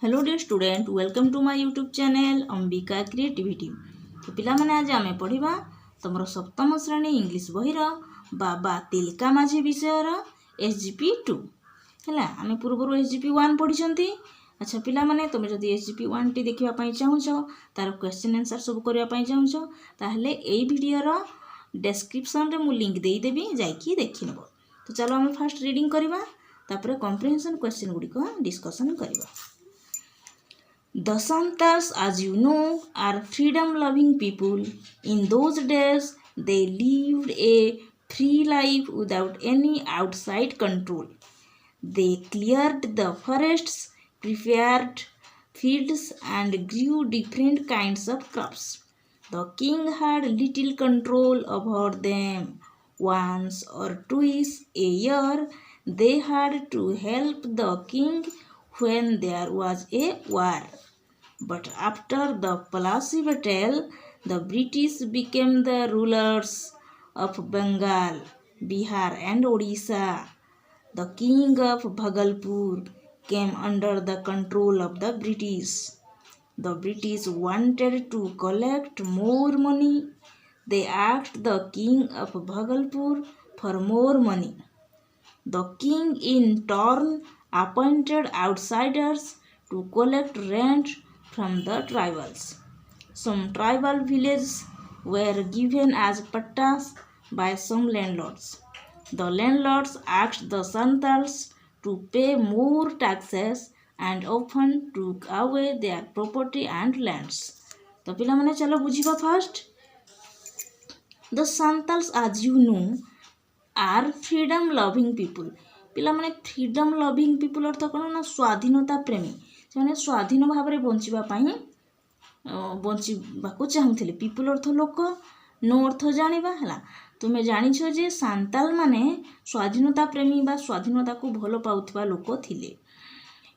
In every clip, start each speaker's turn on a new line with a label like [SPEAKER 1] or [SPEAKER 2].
[SPEAKER 1] Hello dear student, welcome to my YouTube channel Ambika creativity. तो पिला माने आज आमे पढ़िबा तुमरो सप्तम श्रेणी इंग्लिश बहिर बाबा तिलका माझी विषयर एसजीपी 2 हैला। आमे पूर्व एसजीपी 1 पढ़िछंती। अच्छा पिला माने तुम जदि एसजीपी 1 टी देखिबा पई चाहुछो, तार क्वेश्चन आंसर सब करिया पई चाहुछो, ताहले एई वीडियो रो डिस्क्रिप्शन रे मु लिंक देई देबी, जाईकी देखि नबो। तो चलो आमे फर्स्ट रीडिंग करिबा, तापरे कॉम्प्रिहेंशन क्वेश्चन गुडी को डिस्कशन करिबा। The Santals, as you know, are freedom-loving people. In those days, they lived a free life without any outside control. They cleared the forests, prepared fields, and grew different kinds of crops. The king had little control over them. Once or twice a year, they had to help the king when there was a war. But after the Plassey battle, the British became the rulers of Bengal, Bihar and Odisha. The king of Bhagalpur came under the control of the British. The British wanted to collect more money. They asked the king of Bhagalpur for more money. The king in turn appointed outsiders to collect rent from the tribals. Some tribal villages were given as pattas by some landlords. The landlords asked the Santals to pay more taxes and often took away their property and lands. तो पिला माने चलो बुझिबा first. The Santals, as you know, are freedom loving people. पिला माने freedom loving people अर्थ कौन ना स्वाधीनता प्रेमी। से स्वाधीन भाव में बंचवाक चाहूले। पीपुल अर्थ लोक, नो अर्थ जानिबा है। तुम्हें जानिछ जे सांताल माने स्वाधीनता प्रेमी बा स्वाधीनता को भल पाउथबा लोक थिले।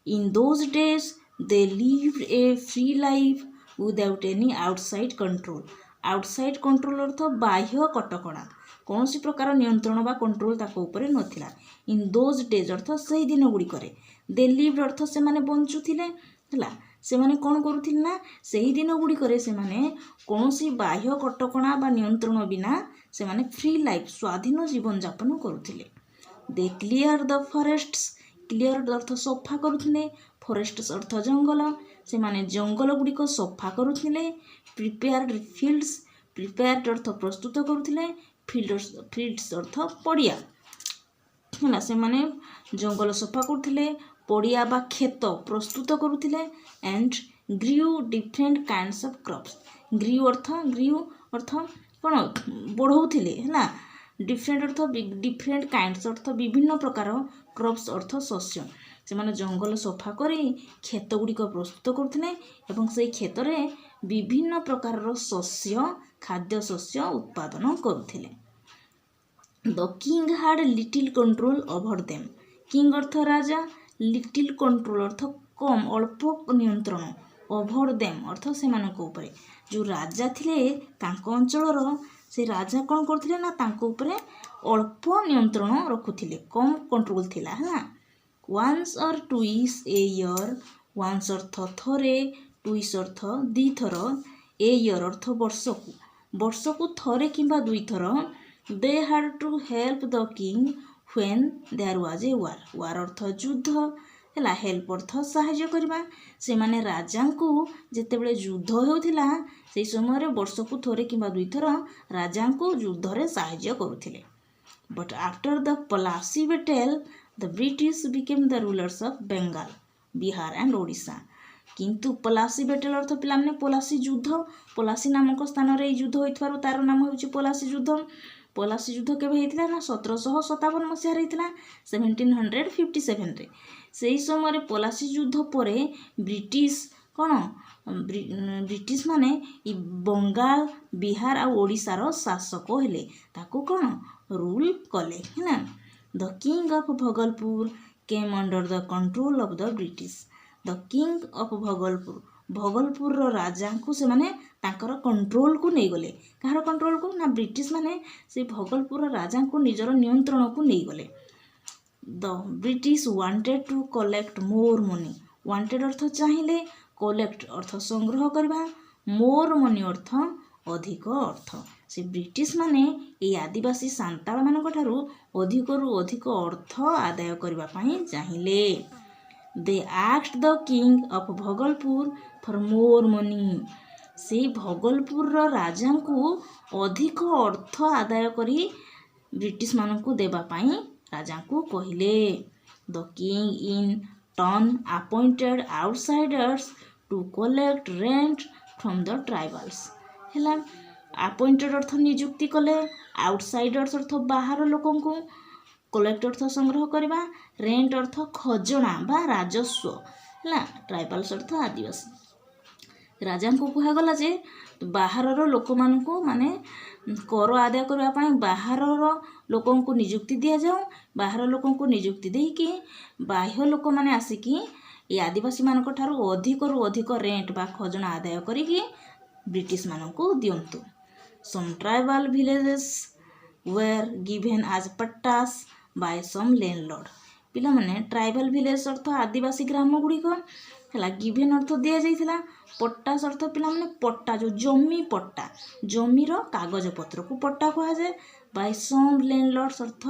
[SPEAKER 1] In those days they lived a free life without any outside control. Outside control अर्थ बाह्य कटकणा, कौन सी प्रकार नियंत्रण बा कंट्रोल ताको ऊपर नथिला। इन दोज डेज अर्थ सही दिन गुड़िकरे। दे लिव्ड अर्थ से माने बंचुथिले हला। से माने कौन करुथिले ना सही दिन गुड़िकरे से माने कौन सी बाह्य कटकणा बा नियंत्रण बिना से माने फ्री लाइफ स्वाधीन जीवन यापन करुथिले। दे क्लियर द फॉरेस्ट्स। क्लियर अर्थ सफा करुथिले, फॉरेस्ट्स अर्थ जंगल। से माने जंगल गुड़िक सफा करुथिले। Prepared fields. प्रिपेयर्ड अर्थ प्रस्तुत करुथिले। फील्ड्स अर्थ पड़िया है। से माने जंगल सफा करुथिले, पड़िया बा खेत प्रस्तुत करुथिले। And grew different kinds of crops. Grew अर्थ कौन बढ़ौथिले है। डिफरेंट अर्थ डिफरेंट काइंड्स अर्थ विभिन्न प्रकार, क्रॉप्स अर्थ शस्य। से माने जंगल सफा करी खेत गुड़िक प्रस्तुत करुथिले एवं से खेत रे विभिन्न प्रकार शस्य, खाद्य शस्य उत्पादन करुथिले। The king had little control over them. King अर्थ राजा, लिटिल कंट्रोल अर्थ कम अल्प नियंत्रण, ओवर देम अर्थ से ऊपर। जो राजा थिले तांको अंचलर से राजा कौन करथिले ना तांको ऊपर अल्प नियंत्रण रखुथिले, कम कंट्रोल थिला है। Once or twice a year. Once अर्थ थरे, ट्विस अर्थ दी थर, ए ईयर अर्थ वर्षकु थरे किंबा दुई थर। They had to help the king when there was a war. War अर्थ युद्ध है। हेल्प अर्थ साहाय्य करबा। से माने राजा को जेतेबेले युद्ध होउथिला से समय वर्षकु थरे किंबा दुई थर राजा को युद्ध रे साहाय्य करुथिले। But after the Plassey battle the British became the rulers of Bengal, Bihar and Odisha. किंतु पलासी बैटल अर्थ पिला माने पलासी युद्ध। पलासी नामक स्थान रे युद्ध होइथवारो तार नाम होउची पलासी युद्ध। पलासी युद्ध केबे हेतिला ना 1757 मसीहा हेतिला, 1757 रे। सेही समय पलासी युद्ध परे ब्रिटिश कौन ब्रिटिश माने बंगाल, बिहार और ओडिशा रो शासक हेले, ताको कौन रूल कले है। The king of Bhagalpur came under the control of the British. The king of Bhagalpur, Bhagalpur रो राजा को से माने ताकर कंट्रोल को नहीं गले। कहार कंट्रोल को ना ब्रिटिश माने से भगलपुर राजा को निजर नियंत्रण को नहीं गले। The British wanted to collect more money. Wanted ଅର୍ଥ ଚାହିଁଲେ, କଲେକ୍ଟ ଅର୍ଥ ସଂଗ୍ରହ କରିବା, ମୋର୍ ମନି ଅର୍ଥ ଅଧିକ ଅର୍ଥ। ସେ ବ୍ରିଟିଶ ମାନେ ଏଇ ଆଦିବାସୀ ସାନ୍ତାଳମାନଙ୍କ ଠାରୁ ଅଧିକରୁ ଅଧିକ ଅର୍ଥ ଆଦାୟ କରିବା ପାଇଁ ଚାହିଁଲେ। They asked the king of Bhagalpur for more money. ସେଇ ଭଗଲପୁରର ରାଜାଙ୍କୁ ଅଧିକ ଅର୍ଥ ଆଦାୟ କରି ବ୍ରିଟିଶମାନଙ୍କୁ ଦେବା ପାଇଁ ରାଜାଙ୍କୁ କହିଲେ। The king in turn appointed outsiders to collect rent from the tribals. ହେଲା, ଆପଏଣ୍ଟେଡ୍ ଅର୍ଥ ନିଯୁକ୍ତି କଲେ, ଆଉଟସାଇଡର୍ସ ଅର୍ଥ ବାହାର ଲୋକଙ୍କୁ, କଲେକ୍ଟ ଅର୍ଥ ସଂଗ୍ରହ କରିବା, ରେଣ୍ଟ ଅର୍ଥ ଖଜଣା ବା ରାଜସ୍ୱ, ହେଲା, ଟ୍ରାଇବାଲ୍ସ ଅର୍ଥ ଆଦିବାସୀ। ରାଜାଙ୍କୁ କୁହାଗଲା ଯେ ବାହାରର ଲୋକମାନଙ୍କୁ ମାନେ କର ଆଦାୟ କରିବା ପାଇଁ ବାହାରର ଲୋକଙ୍କୁ ନିଯୁକ୍ତି ଦିଆଯାଉ। ବାହାର ଲୋକଙ୍କୁ ନିଯୁକ୍ତି ଦେଇକି ବାହ୍ୟ ଲୋକମାନେ ଆସିକି ଏ ଆଦିବାସୀମାନଙ୍କ ଠାରୁ ଅଧିକରୁ ଅଧିକ ରେଣ୍ଟ ବା ଖଜଣା ଆଦାୟ କରିକି ବ୍ରିଟିଶମାନଙ୍କୁ ଦିଅନ୍ତୁ। ସମ୍ tribal villages ware given as ପଟ୍ଟାସ୍ Bai ସମ୍ ଲ୍ୟାଣ୍ଡଲର୍ଡ। ପିଲାମାନେ ଟ୍ରାଇବାଲ୍ ଭିଲେଜ ଅର୍ଥ ଆଦିବାସୀ ଗ୍ରାମ ଗୁଡ଼ିକ ହେଲା, ଗିଭେନ୍ ଅର୍ଥ ଦିଆଯାଇଥିଲା, ପଟ୍ଟାସ୍ ଅର୍ଥ ପିଲାମାନେ ପଟ୍ଟା, ଯେଉଁ ଜମି ପଟ୍ଟା, ଜମିର କାଗଜପତ୍ରକୁ ପଟ୍ଟା କୁହାଯାଏ। ବାଇ ସମ୍ ଲ୍ୟାଣ୍ଡଲର୍ଡସ୍ ଅର୍ଥ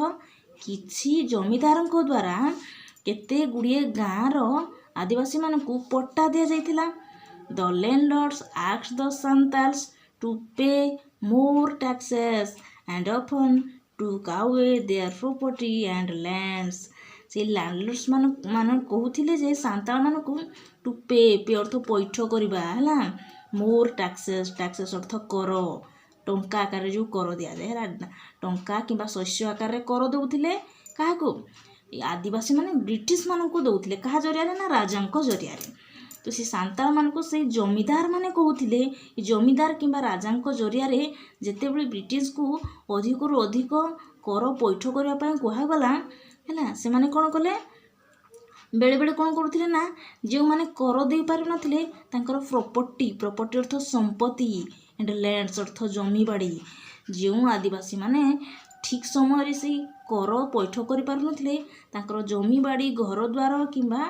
[SPEAKER 1] କିଛି ଜମିଦାରଙ୍କ ଦ୍ୱାରା କେତେ ଗୁଡ଼ିଏ ଗାଁର ଆଦିବାସୀମାନଙ୍କୁ ପଟ୍ଟା ଦିଆଯାଇଥିଲା। ଦ ଲ୍ୟାଣ୍ଡଲର୍ଡସ୍ ଆକ୍ସ the Santals to pay more taxes and often took away their property and lands. ସେ ଲ୍ୟାଣ୍ଡଲର୍ଡସ୍ ମାନେ କହୁଥିଲେ ଯେ ସାନ୍ତାଳମାନଙ୍କୁ ଟୁ ପେ ଅର୍ଥ ପୈଠ କରିବା, ହେଲା, ମୋର୍ ଟ୍ୟାକ୍ସେସ୍, ଟ୍ୟାକ୍ସେସ୍ ଅର୍ଥ କର, ଟଙ୍କା ଆକାରରେ ଯେଉଁ କର ଦିଆଯାଏ, ହେଲା, ଟଙ୍କା କିମ୍ବା ଶସ୍ୟ ଆକାରରେ କର ଦେଉଥିଲେ କାହାକୁ? ଆଦିବାସୀମାନେ ବ୍ରିଟିଶମାନଙ୍କୁ ଦେଉଥିଲେ। କାହା ଜରିଆରେ? ନା ରାଜାଙ୍କ ଜରିଆରେ। ତ ସେ ସାନ୍ତାଳମାନଙ୍କୁ ସେଇ ଜମିଦାର ମାନେ କହୁଥିଲେ, ଜମିଦାର କିମ୍ବା ରାଜାଙ୍କ ଜରିଆରେ ଯେତେବେଳେ ବ୍ରିଟିଶକୁ ଅଧିକରୁ ଅଧିକ କର ପୈଠ କରିବା ପାଇଁ କୁହାଗଲା, ହେଲା, ସେମାନେ କ'ଣ କଲେ? ବେଳେବେଳେ କ'ଣ କରୁଥିଲେ ନା ଯେଉଁମାନେ କର ଦେଇପାରିନଥିଲେ ତାଙ୍କର ପ୍ରପର୍ଟି ଅର୍ଥ ସମ୍ପତ୍ତି, ଆଣ୍ଡ ଲ୍ୟାଣ୍ଡସ୍ ଅର୍ଥ ଜମିବାଡ଼ି, ଯେଉଁ ଆଦିବାସୀମାନେ ଠିକ୍ ସମୟରେ ସେଇ କର ପୈଠ କରିପାରୁନଥିଲେ ତାଙ୍କର ଜମିବାଡ଼ି, ଘରଦ୍ୱାର କିମ୍ବା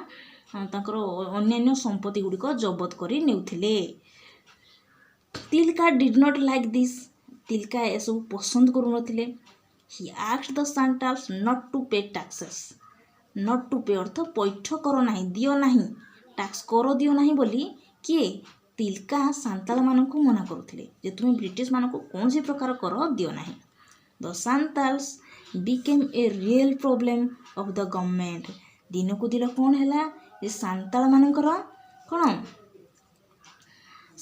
[SPEAKER 1] ତାଙ୍କର ଅନ୍ୟାନ୍ୟ ସମ୍ପତ୍ତି ଗୁଡ଼ିକ ଜବତ କରି ନେଉଥିଲେ। Tilka did not like this. Tilka ଏସବୁ ପସନ୍ଦ କରୁନଥିଲେ। ହି ଆକ୍ସଡ୍ the Santals not to pay taxes. Not to pay ଅର୍ଥ ପୈଠ କର ନାହିଁ, ଦିଅ ନାହିଁ, ଟ୍ୟାକ୍ସ କର ଦିଅ ନାହିଁ ବୋଲି କିଏ? ତିଲକା ସାନ୍ତାଳମାନଙ୍କୁ ମନା କରୁଥିଲେ ଯେ ତୁମେ ବ୍ରିଟିଶମାନଙ୍କୁ କୌଣସି ପ୍ରକାର କର ଦିଅ ନାହିଁ। The Santals became a real problem of the government. ଦିନକୁ ଦିନ କ'ଣ ହେଲା? ଏ ସାନ୍ତାଳମାନଙ୍କର କ'ଣ?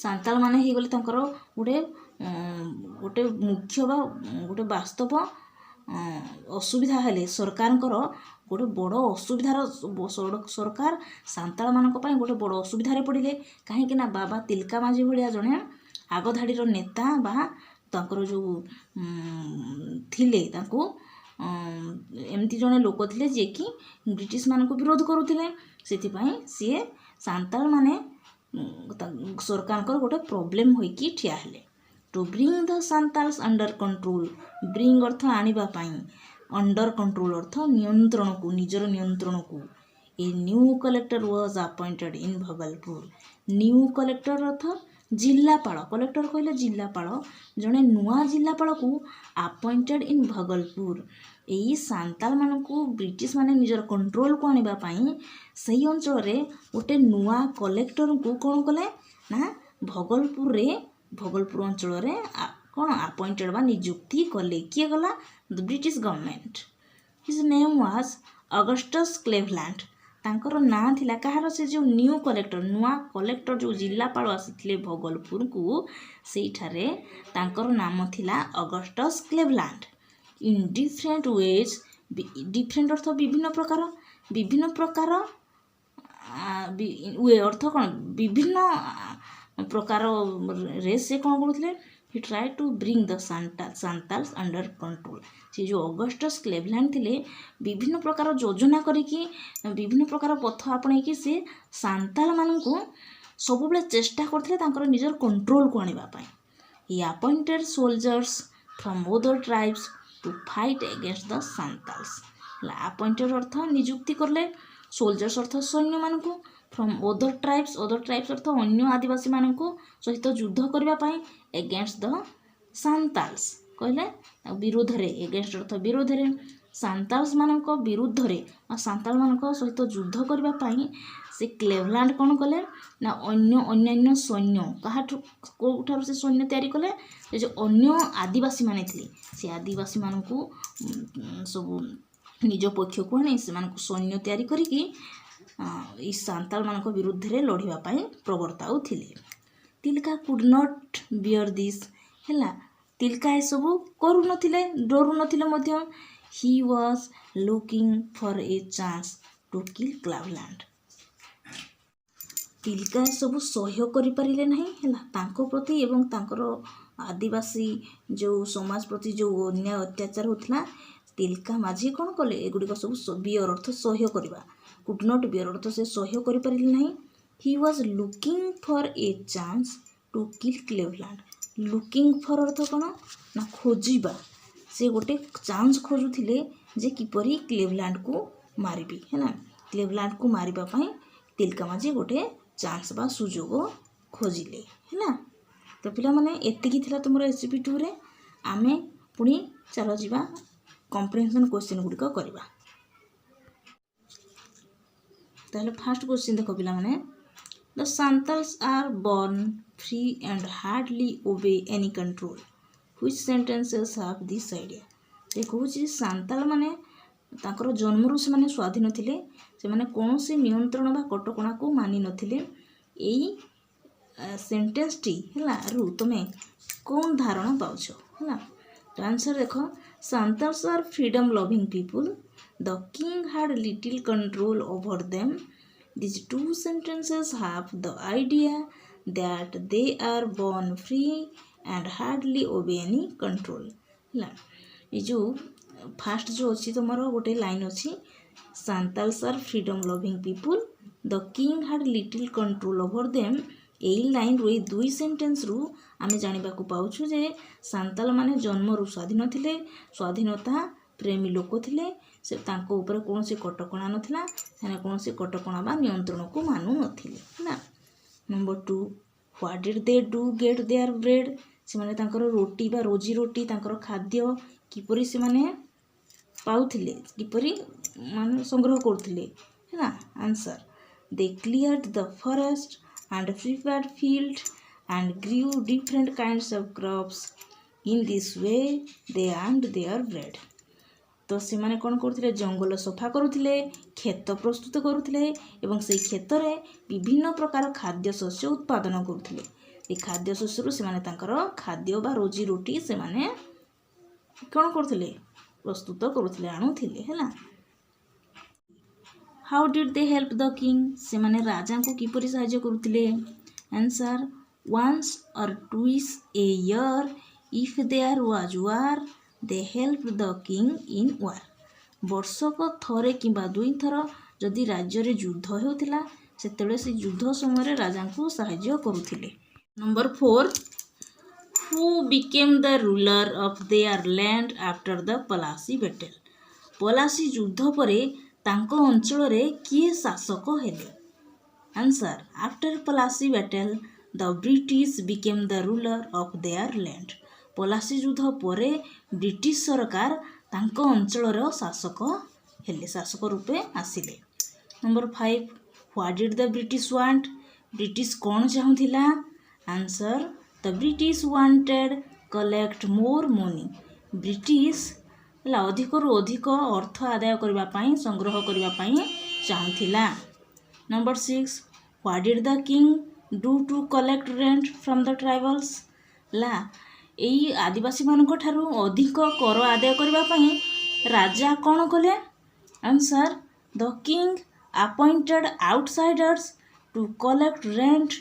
[SPEAKER 1] ସାନ୍ତାଳମାନେ ହେଇଗଲେ ତାଙ୍କର ଗୋଟେ ମୁଖ୍ୟ ବା ଗୋଟେ ବାସ୍ତବ ଅସୁବିଧା ହେଲେ ସରକାରଙ୍କର ଗୋଟେ ବଡ଼ ଅସୁବିଧାର ସରକାର ସାନ୍ତାଳମାନଙ୍କ ପାଇଁ ଗୋଟେ ବଡ଼ ଅସୁବିଧାରେ ପଡ଼ିଲେ। କାହିଁକି ନା ବାବା ତିଲକା ମାଝୀ ଭଳିଆ ଜଣେ ଆଗଧାଡ଼ିର ନେତା ବା ତାଙ୍କର ଯେଉଁ ଥିଲେ, ତାଙ୍କୁ ଏମିତି ଜଣେ ଲୋକ ଥିଲେ ଯିଏକି ବ୍ରିଟିଶମାନଙ୍କୁ ବିରୋଧ କରୁଥିଲେ। ସେଥିପାଇଁ ସିଏ ସାନ୍ତାଳମାନେ ସରକାରଙ୍କର ଗୋଟେ ପ୍ରୋବ୍ଲେମ୍ ହୋଇକି ଠିଆ ହେଲେ। To bring the Santals under control. Bring ଅର୍ଥ ଆଣିବା ପାଇଁ, ଅଣ୍ଡର କଣ୍ଟ୍ରୋଲ ଅର୍ଥ ନିୟନ୍ତ୍ରଣକୁ, ନିଜର ନିୟନ୍ତ୍ରଣକୁ। A new collector was appointed in Bhagalpur. New collector ଅର୍ଥ ଜିଲ୍ଲାପାଳ, କଲେକ୍ଟର କହିଲେ ଜିଲ୍ଲାପାଳ, ଜଣେ ନୂଆ ଜିଲ୍ଲାପାଳକୁ ଆପଏଣ୍ଟେଡ୍ ଇନ୍ ଭଗଲପୁର। ଏଇ ସାନ୍ତାଳମାନଙ୍କୁ ବ୍ରିଟିଶମାନେ ନିଜର କଣ୍ଟ୍ରୋଲକୁ ଆଣିବା ପାଇଁ ସେହି ଅଞ୍ଚଳରେ ଗୋଟେ ନୂଆ କଲେକ୍ଟରଙ୍କୁ କ'ଣ କଲେ ନା ଭଗଲପୁର ଅଞ୍ଚଳରେ କ'ଣ ଆପଏଣ୍ଟେଡ୍ ବା ନିଯୁକ୍ତି କଲେ। କିଏ ଗଲା? The British government. His name was Augustus Cleveland. ତାଙ୍କର ନାଁ ଥିଲା କାହାର? ସେ ଯେଉଁ ନ୍ୟୁ କଲେକ୍ଟର, ନୂଆ କଲେକ୍ଟର ଯେଉଁ ଜିଲ୍ଲାପାଳ ଆସିଥିଲେ ଭଗଲପୁରକୁ, ସେଇଠାରେ ତାଙ୍କର ନାମ ଥିଲା Augustus କ୍ଲେଭଲାଣ୍ଡ। In different ways, different ଅର୍ଥ ବିଭିନ୍ନ ପ୍ରକାର, ବିଭିନ୍ନ ପ୍ରକାର ୱେ ଅର୍ଥ କ'ଣ? ବିଭିନ୍ନ ପ୍ରକାରରେ ସେ କ'ଣ କରୁଥିଲେ? He try to bring the Santals under control. ସେ ଯେଉଁ ଅଗଷ୍ଟସ୍ କ୍ଲେଭଲାଣ୍ଡ ଥିଲେ ବିଭିନ୍ନ ପ୍ରକାର ଯୋଜନା କରିକି, ବିଭିନ୍ନ ପ୍ରକାର ପଥ ଆପଣେଇକି ସେ ସାନ୍ତାଳମାନଙ୍କୁ ସବୁବେଳେ ଚେଷ୍ଟା କରୁଥିଲେ ତାଙ୍କର ନିଜର କଣ୍ଟ୍ରୋଲକୁ ଆଣିବା ପାଇଁ। He appointed soldiers from other tribes to fight against the Santals. ହେଲା, ଆପଏଣ୍ଟେଡ୍ ଅର୍ଥ ନିଯୁକ୍ତି କଲେ, ସୋଲଜର୍ସ ଅର୍ଥ ସୈନ୍ୟମାନଙ୍କୁ, फ्रॉम अदर ट्राइब्स अर्थ अन्य आदिवासी मानक सहित युद्ध करने एगेंस्ट द सांताल्स कहले विरोध रे एगेंस्ट अर्थ विरोध रे सांताल्स मानक विरुद्ध रे सांताल मानक सहित युद्ध करने से क्लेवलैंड कौन कले ना अन्य सैन्य कौठार से सैन्य तैयारी कले जो अन्य आदिवासी माने थे से आदिवासी मानक सब निज पक्ष को आनी से सैन्य तैयारी करिकी सांताल मानक विरुद्ध रे लड़िबा पई प्रवर्ताउ थिले। Tilka could not bear this हैला तिलका ए सब करू नथिले डरू नथिले मध्य he was looking for a chance to kill Cleveland. Tilka सब सह्य करि परिले नहीं हैला तांको प्रति एवं तांकर आदिवासी जो समाज प्रति जो अन्याय अत्याचार होतला तिलका माझी कौन कले एगुड़िक सब बियर अर्थ सह्य करवा कुड नॉट बियर अर्थ से सह्य करि परिले नहीं। He was looking for a chance to kill Cleveland looking for अर्थ कौन ना खोजिबा से गोटे चांस खोजुथिले जे किपरि क्लेवलैंड को मारिबी है ना क्लेवलैंड को मारिबा पई तिलका माझी गोटे चांस बा सुजोग खोजिले है ना। तो पिला माने एतिकी थिला तुमर एसपी 2 रे आमे पुणी चलो जीवा कॉम्प्रिहेंशन क्वेश्चन गुडिक करबा। ताहले फर्स्ट क्वेश्चन देखो पिला माने the Santals are born free and hardly obey any control which sentences have this idea। देखो जी सांताल माने ताकर जन्मरु से माने स्वाधीन थिले से माने कोनोसी नियंत्रण बा कटकणा को मानि नथिले एई सेंटेंस टी हला रु तमे कोन धारणा पाउछो हला। तो आंसर देखो Santals are freedom loving people the king had little control over them these two sentences have the idea that they are born free and hardly obey any control हला। ये जो फास्ट जो अच्छी तुम गोटे लाइन अच्छी Santals are freedom loving people the king had little control over them यही line रू दुई सेंटेंस रु आमे जानिबा को पाउछु जे सांताल माने जन्मरु स्वाधीन थिले स्वाधीनता प्रेमी लोक थिले से तांको ऊपर कौन से कटकणा नथिला से कौन से कटकणा बा नियंत्रण को मानु नथिले ना। Number 2 what did they do get their bread से माने तांकर रोटी बा रोजी रोटी तांकर खाद्य किपरि से माने पाउथिले किपरि माने संग्रह करथिले है ना। Answer they cleared the forest and prepared field and grew different kinds of crops in this way they earned their bread। तो से माने कौन करथिले जंगल सफा करुथिले खेत प्रस्तुत करुथिले एवं से खेत रे विभिन्न प्रकार खाद्य शस्य उत्पादन करुथिले ए खाद्य शस्य रु से माने तांकर खाद्य बा रोजी रोटी से माने कौन करथिले प्रस्तुत करुथिले आणुथिले हैला। How did they help the king से माने राजा को किपरि सहाय्य करुथिले। Answer once or twice a year if there was war they help the king in war वर्षक थरे किंबा दुई थर जदि राज्य रे युद्ध हेउथिला सेतेले से युद्ध समय राजा को सहाय्य करुथिले। Number 4 who became the ruler of their land after the Plassey battle Plassey युद्ध परे तांको अंचल रे किए शासक हेले। Answer after Plassey battle the British became the ruler of their land Plassey युद्ध परे ब्रिटिश सरकार तांको अंचल रो शासक हेले शासक रूपे आसिले। Number 5 what did the British want British कौन चाहुथिला। Answer the British wanted collect more money British अधिक रु अधिक अर्थ आदाय करबा पई संग्रह करबा पई चाहुथिला। Number 6 what did the king do to collect rent from the tribals ला एई आदिवासी मानक ठारू अधिक कर आदाय करबा पई राजा कौन कले। Answer the king appointed outsiders to collect rent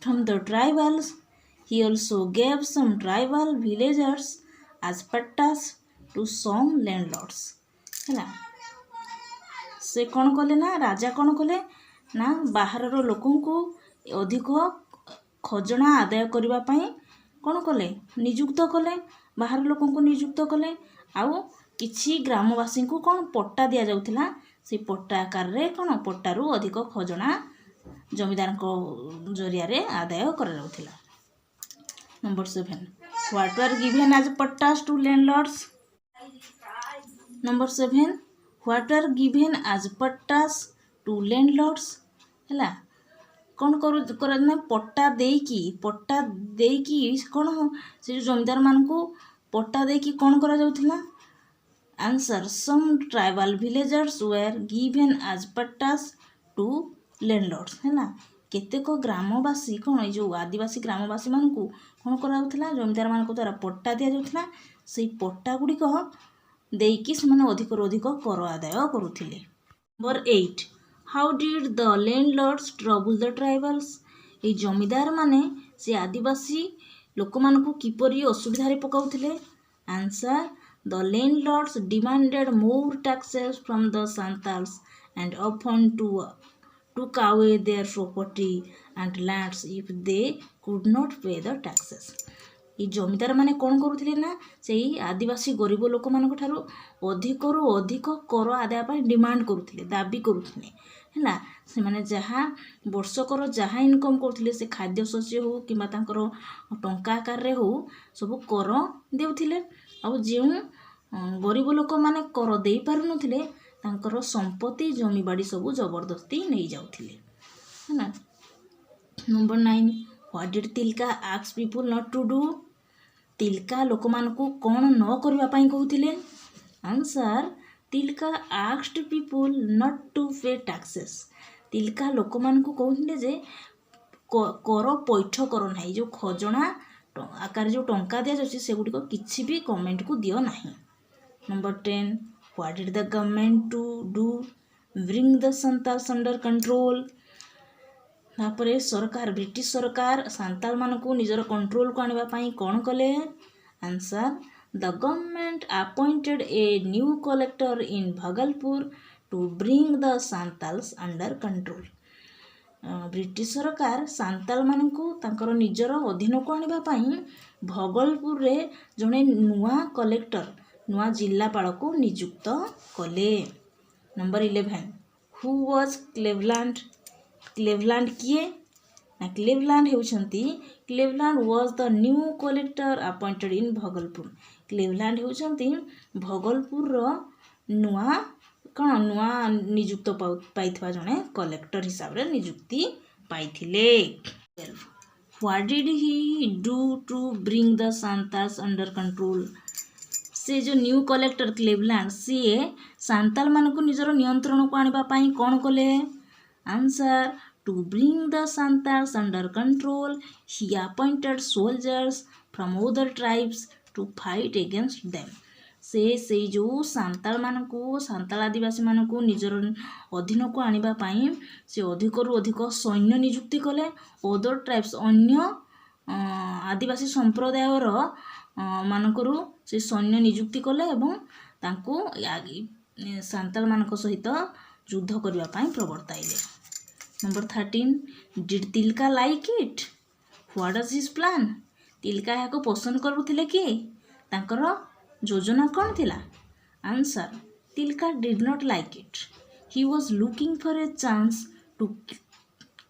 [SPEAKER 1] from the tribals he also gave some tribal villagers as pattas to some landlords है से कौन कले ना राजा कौन कले ना बाहर लोकों को अधिक खजना आदाय करबा पई कौन कले नियुक्त कले बाहर लोकों को नियुक्त कले आउ किछि ग्रामवासी को कौन पट्टा दिया जाउथिला से पट्टा आकार रे कौन पट्टारू अधिक खजना ଜମିଦାରଙ୍କ ଜରିଆରେ ଆଦାୟ କରାଯାଉଥିଲା। Number 7 what were given as pattas to landlords. Number 7 what were given as pattas to landlords ହେଲା। କ'ଣ କରାଯାଏ ନା ପଟ୍ଟା ଦେଇକି କ'ଣ ସେ ଯେଉଁ ଜମିଦାରମାନଙ୍କୁ ପଟ୍ଟା ଦେଇକି କ'ଣ କରାଯାଉଥିଲା? Answer SUM tribal villagers ware given as pattas to landlords ହେଲା। କେତେକ ଗ୍ରାମବାସୀ କ'ଣ ଏଇ ଯେଉଁ ଆଦିବାସୀ ଗ୍ରାମବାସୀମାନଙ୍କୁ କ'ଣ କରାଯାଉଥିଲା? ଜମିଦାରମାନଙ୍କ ଦ୍ୱାରା ପଟ୍ଟା ଦିଆଯାଉଥିଲା। ସେଇ ପଟ୍ଟା ଗୁଡ଼ିକ ଦେଇକି ସେମାନେ ଅଧିକରୁ ଅଧିକ କର ଆଦାୟ କରୁଥିଲେ। Number 8 how did the landlords trouble the tribals. ଏଇ ଜମିଦାରମାନେ ସେ ଆଦିବାସୀ ଲୋକମାନଙ୍କୁ କିପରି ଅସୁବିଧାରେ ପକାଉଥିଲେ? Answer the landlords demanded more taxes from the Santals and often took away their property and lands if they could not pay the taxes। এই ଜମିଦାରମାନେ କ'ଣ କରୁଥିଲେ ନା ସେଇ ଆଦିବାସୀ ଗରିବ ଲୋକମାନଙ୍କ ଠାରୁ ଅଧିକରୁ ଅଧିକ କର ଆଦାୟ ପାଇଁ ଡିମାଣ୍ଡ କରୁଥିଲେ, ଦାବି କରୁଥିଲେ ହେଲା। ସେମାନେ ଯାହା ବର୍ଷକର ଯାହା ଇନକମ୍ କରୁଥିଲେ ସେ ଖାଦ୍ୟଶସ୍ୟ ହେଉ କିମ୍ବା ତାଙ୍କର ଟଙ୍କା ଆକାରରେ ହେଉ ସବୁ କର ଦେଉଥିଲେ। ଆଉ ଯେଉଁ ଗରିବ ଲୋକମାନେ କର ଦେଇପାରୁନଥିଲେ ତାଙ୍କର ସମ୍ପତ୍ତି ଜମିବାଡ଼ି ସବୁ ଜବରଦସ୍ତି ନେଇଯାଉଥିଲେ ହେଲା। Number 9 what did Tilka ask people not to do. Tilka ଲୋକମାନଙ୍କୁ କ'ଣ ନ କରିବା ପାଇଁ କହୁଥିଲେ? Answer Tilka asked people not to pay taxes. Tilka ଲୋକମାନଙ୍କୁ କହୁଥିଲେ ଯେ କର ପୈଠ କର ନାହିଁ, ଯେଉଁ ଖଜଣା ଆକାରରେ ଯେଉଁ ଟଙ୍କା ଦିଆଯାଉଛି ସେଗୁଡ଼ିକ କିଛି ବି ଗଭର୍ଣ୍ଣମେଣ୍ଟକୁ ଦିଅ ନାହିଁ। Number 10 what did the government to do bring the Santals under control. ତାପରେ ବ୍ରିଟିଶ ସରକାର ସାନ୍ତାଲମାନଙ୍କୁ ନିଜର କଣ୍ଟ୍ରୋଲକୁ ଆଣିବା ପାଇଁ କ'ଣ କଲେ? Answer the government appointed a new collector in Bhagalpur to bring the Santals under control. British ସରକାର ସାନ୍ତାଲମାନଙ୍କୁ ତାଙ୍କର ନିଜର ଅଧୀନକୁ ଆଣିବା ପାଇଁ ଭଗଲପୁରରେ ଜଣେ ନୂଆ କଲେକ୍ଟର, ନୂଆ ଜିଲ୍ଲାପାଳକୁ ନିଯୁକ୍ତ କଲେ। Number 11 who was କ୍ଲେଭଲାଣ୍ଡ। କ୍ଲେଭଲାଣ୍ଡ କିଏ? ନା କ୍ଲେଭଲାଣ୍ଡ ହେଉଛନ୍ତି Cleveland was the new collector appointed in Bhagalpur. Cleveland ହେଉଛନ୍ତି ଭଗଲପୁରର ନୂଆ ନିଯୁକ୍ତ ପାଇଥିବା ଜଣେ କଲେକ୍ଟର ହିସାବରେ ନିଯୁକ୍ତି ପାଇଥିଲେ। What did he do to bring the Santals under control. ସେ ଯେଉଁ ନ୍ୟୁ କଲେକ୍ଟର କ୍ଲେଭଲାଣ୍ଡ ସିଏ ସାନ୍ତାଲମାନଙ୍କୁ ନିଜର ନିୟନ୍ତ୍ରଣକୁ ଆଣିବା ପାଇଁ କ'ଣ କଲେ? Answer to bring the Santals under control he appointed soldiers from other tribes to fight against them. ସେଇ ଯେଉଁ ସାନ୍ତାଳ ଆଦିବାସୀମାନଙ୍କୁ ନିଜର ଅଧୀନକୁ ଆଣିବା ପାଇଁ ସେ ଅଧିକରୁ ଅଧିକ ସୈନ୍ୟ ନିଯୁକ୍ତି କଲେ। ଅଦର ଟ୍ରାଇବ୍ସ ଅନ୍ୟ ଆଦିବାସୀ ସମ୍ପ୍ରଦାୟର ମାନଙ୍କରୁ ସେ ସୈନ୍ୟ ନିଯୁକ୍ତି କଲେ ଏବଂ ତାଙ୍କୁ ସାନ୍ତାଳମାନଙ୍କ ସହିତ ଯୁଦ୍ଧ କରିବା ପାଇଁ ପ୍ରବର୍ତ୍ତାଇଲେ। Number 13 did Tilka like it. What was his plan. Tilka ଏହାକୁ ପସନ୍ଦ କରୁଥିଲେ କି? ତାଙ୍କର ଯୋଜନା କ'ଣ ଥିଲା? Answer Tilka did not like it. He was looking for a chance to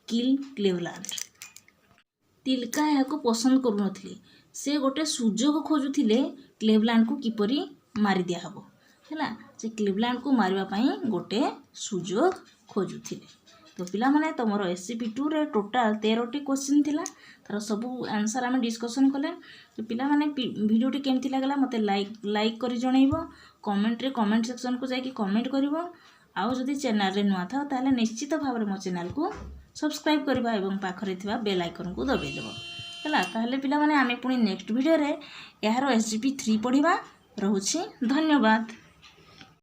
[SPEAKER 1] kill Cleveland. Tilka ଏହାକୁ ପସନ୍ଦ କରୁନଥିଲେ, ସେ ଗୋଟେ ସୁଯୋଗ ଖୋଜୁଥିଲେ କ୍ଲେଭଲାଣ୍ଡକୁ କିପରି ମାରି ଦିଆହେବ ହେଲା। ସେ କ୍ଲେଭଲାଣ୍ଡକୁ ମାରିବା ପାଇଁ ଗୋଟେ ସୁଯୋଗ ଖୋଜୁଥିଲେ। ତ ପିଲାମାନେ ତମର SCP2ରେ ଟୋଟାଲ୍ 13ଟି କ୍ୱେଶ୍ଚିନ୍ ଥିଲା, ତାର ସବୁ ଆନ୍ସର୍ ଆମେ ଡିସ୍କସନ୍ କଲେ। ତ ପିଲାମାନେ ଭିଡ଼ିଓଟି କେମିତି ଲାଗିଲା ମୋତେ ଲାଇକ୍ କରି ଜଣାଇବ, କମେଣ୍ଟରେ କମେଣ୍ଟ ସେକ୍ସନକୁ ଯାଇକି କମେଣ୍ଟ କରିବ। ଆଉ ଯଦି ଚ୍ୟାନେଲରେ ନୂଆ ଥାଅ ତାହେଲେ ନିଶ୍ଚିତ ଭାବରେ ମୋ ଚ୍ୟାନେଲକୁ ସବସ୍କ୍ରାଇବ୍ କରିବା ଏବଂ ପାଖରେ ଥିବା ବେଲ୍ ଆଇକନ୍କୁ ଦବାଇ ଦେବ ହେଲା। ତାହେଲେ ପିଲାମାନେ ଆମେ ପୁଣି ନେକ୍ସଟ ଭିଡ଼ିଓରେ ଏହାର SCP3 ପଢ଼ିବା। ରହୁଛି, ଧନ୍ୟବାଦ।